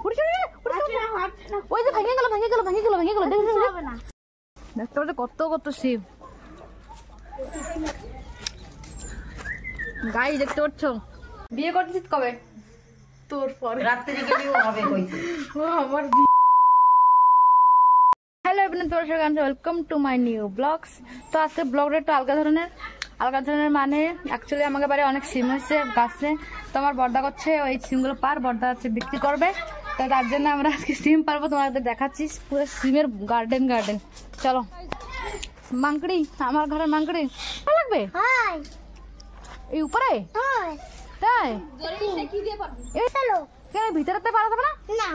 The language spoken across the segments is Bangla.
ওই যে ভেঙে গেল দেখতে পাচ্ছ কত কত শিব গাই দেখতে পাচ্ছ। বিয়ে করছিস কবে? তোর পরে রাত্রি গেলেও হবে কইছে ও আমার। হ্যালো এভরিওয়ান, তোর সঙ্গে welcome to my new blogs. তো আজকে ব্লগটা একটু আলগা ধরনের মানে অ্যাকচুয়ালি আমাকে বাড়ি অনেক সিম হয়েছে গাছে, তো আমার বর্দা করছে ওই সিমগুলো বর্দা হচ্ছে বিক্রি করবে, তো তার জন্য আমরা আজকে সিম পারবো, তোমাদের দেখাচ্ছি পুরো সিমের গার্ডেন। চলো মাংকড়ি, আমার ঘরের মাংকড়ি ভালো লাগবে এই উপরে তাই কেন ভিতরে পারা যাবে না?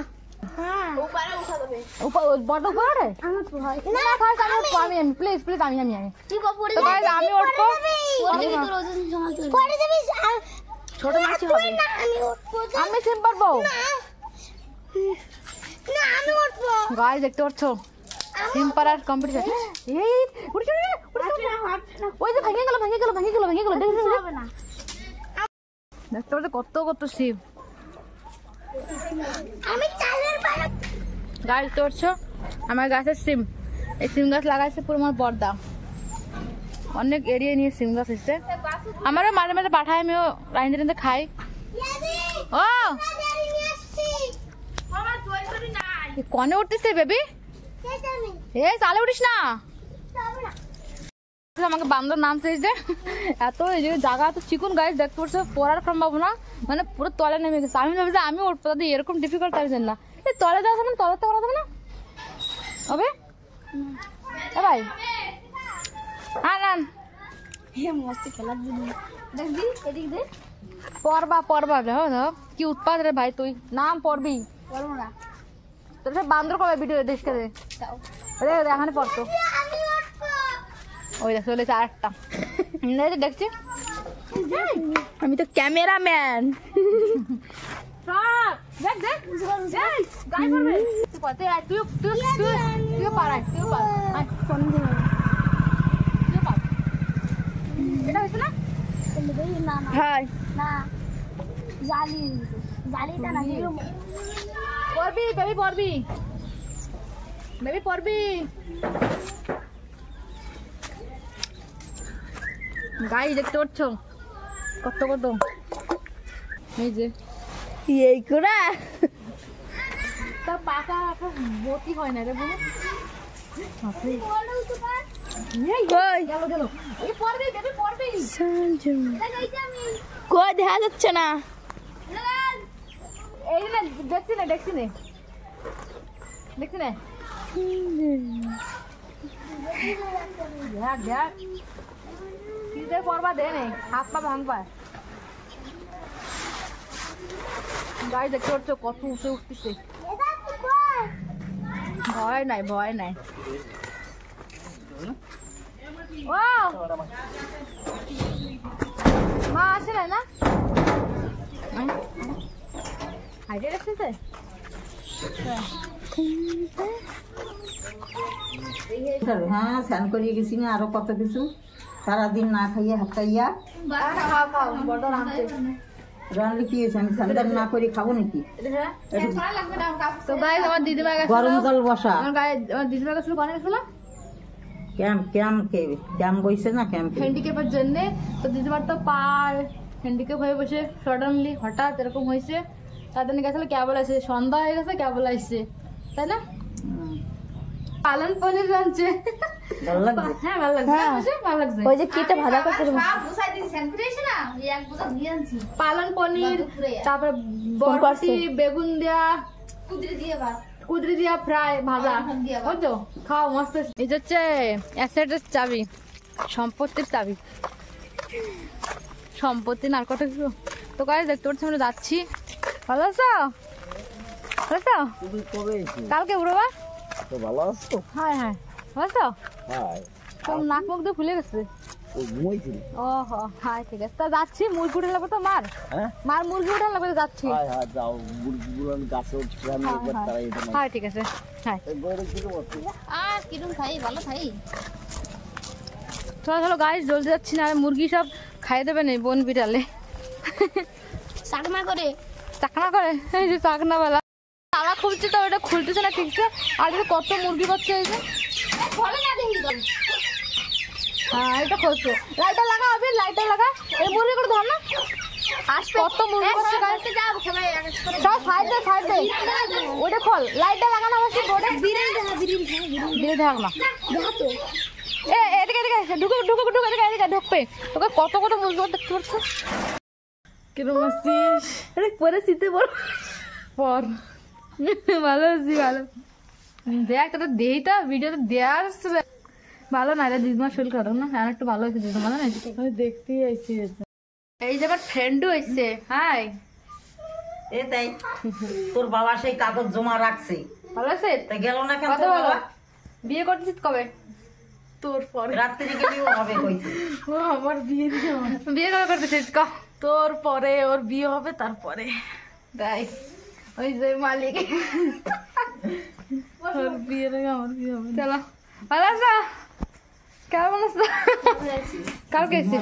ছোট মাছি হবে আমি সিম পারবো। গাছ দেখতে পাচ্ছ সিম পাড়ার কম্পিটিশন। ওই যে ভেঙে গেল দেখতে পাচ্ছ কত কত সিম গাছ দেখতে পাচ্ছ। আমার গাছের সিম, এই সিম গাছ লাগাইছে পুরো আমার বর্দা, অনেক এরিয়া নিয়ে সিম গাছ এসছে। আমারও মাঝে মাঝে পাঠায়, আমিও রাইন্দে খাই। ও কনে উঠতেছে বেবি? এই চালে উঠিস না, আমাকে বান্দর নামছে যে এত জায়গা এত চিকুন গাছ দেখতে পাচ্ছ, পড়ার সম্ভাবনা মানে পুরো তলে নেমে গেছে। আমি ভাবছি আমি উঠবো, তাদের এরকম ডিফিকাল্ট তাই না। এই তলে যাওয়া যাবে না, তলাতে করা যাবে না হবে ভাই? হ্যাঁ না মস্ত খেলার জন্য দেখবি এদিক দে পড়বা কি উৎপাদ রে ভাই, তুই নাম পড়বি পড়বো না তোর সব বান্দর কবে ভিডিও দেখতে দে এখানে পড়তো। ওই দেখ চলেছে আরেকটা দেখছি, আমি তো ক্যামেরাম্যান। গাই দেখতে পাচ্ছ কত কত এই যে এই করে তার পাকা বতি হয় না রে বলো। কই দেখা যাচ্ছে না, এই না দেখছি না দেখ পড়বা দে নেই হাত পা ভাঙবা। গাড়ি দেখতে পাচ্ছ কত উঠে উঠতেছে, ভয় নাই ও মা আসে না হাইটে রাখতেছে। হ্যাঁ স্নান করিয়ে গেছি না, আরো কত কিছু সারাদিন না খাইয়া হাঁকাইয়া রান্না কি হয়েছে, আমি স্নান না করে খাবো নাকি? গরম জল বসা দিদিমা গেছিল কনে গেছিল ক্যাম্প বইছে না, ক্যাম্প হ্যান্ডিক্যাপের জন্য। তো দিদিমার তো পা হ্যান্ডিক্যাপ হয়ে বসে সডনলি হঠাৎ এরকম হয়েছে, তার জন্য গেছিল কেবল আসছে, সন্ধ্যা হয়ে গেছে কেবল আসছে তাই না। পালন পনির রাঁধছে, ভালো লাগছে। হ্যাঁ ভালো লাগছে ওই যে কিটা ভাজা করতে পালন পনির, তারপরে বরবটি বেগুন দেয়া কুদরি দিয়া ফ্রাই ভাজা বুঝছো, খাও মস্ত। এই হচ্ছে অ্যাসেটের চাবি, সম্পত্তির চাবি, সম্পত্তি না আর কত কিছু। তো গাইস দেখতে পাচ্ছি আমরা যাচ্ছি। ভালো আছো? কালকে উড়বা তো ভালো আছো? হ্যাঁ ভালো আছো? তোর নাক মুখ দিয়ে ফুলে গেছে। ওহো হ্যাঁ ঠিক আছে, তা যাচ্ছি। মুরগি উঠে লাগবে তো মার মুরগি উঠে লাগবে, যাচ্ছি। হ্যাঁ ঠিক আছে, চলো গাইস জলদি যাচ্ছি না, মুরগি সব খাইয়ে দেবে না বোন বিড়ালে। চাকনা করে এই যে চাকনা বেলা জায়গা খুলছে তো ওটা খুলতেছে না ঠিকছে। আর এটা কত মুরগি বাচ্চা এই যে হ্যাঁ এটা খুলছে। লাইটটা লাগা হবে, লাইটটা লাগা। এই মুরগি করে ধর না কত মুরগি বাচ্চা গাইছে। সব সাইডে সাইডে ওটা খোল, লাইটটা লাগানো হচ্ছে বোর্ডে। দিয়ে থাক না এদিকে এদিকে ঢুকে ঢুকে ঢুকে এদিকে এদিকে ঢুকবে। তোকে কত কত মুরগি দেখতে পাচ্ছ কিরকম আসছিস? আরে পরে শীতে বড় পর ভালো আছি ভালো। দেখ তোটা দেই তো ভিডিওতে দেওয়া আসবে ভালো না। এটা দিদিমার শরীর খারাপ না, আর একটু ভালো হয়েছে দিদিমা জানিস। আমি দেখতেই আইছি। এই যে আমার ফ্রেন্ডও এসছে। হাই এ তাই তোর বাবা সেই কাগজ জমা রাখছে, ভালো আছে? তা গেল না কেন কত তোর ভালো। বাবা? বিয়ে করছিস কবে? তোর পরে রাত্রি গেলেও হবে কইছে। ও আমার বিয়ে দিয়ে বিয়ে কবে করতেছিস ক? তোর পরে ওর বিয়ে হবে, তারপরে তাই ওই যে মালিক ওর বিয়ের আগে আমার বিয়ে হবে। চলো ভালো আছো? কেমন আছো? কালকে এসেছিস?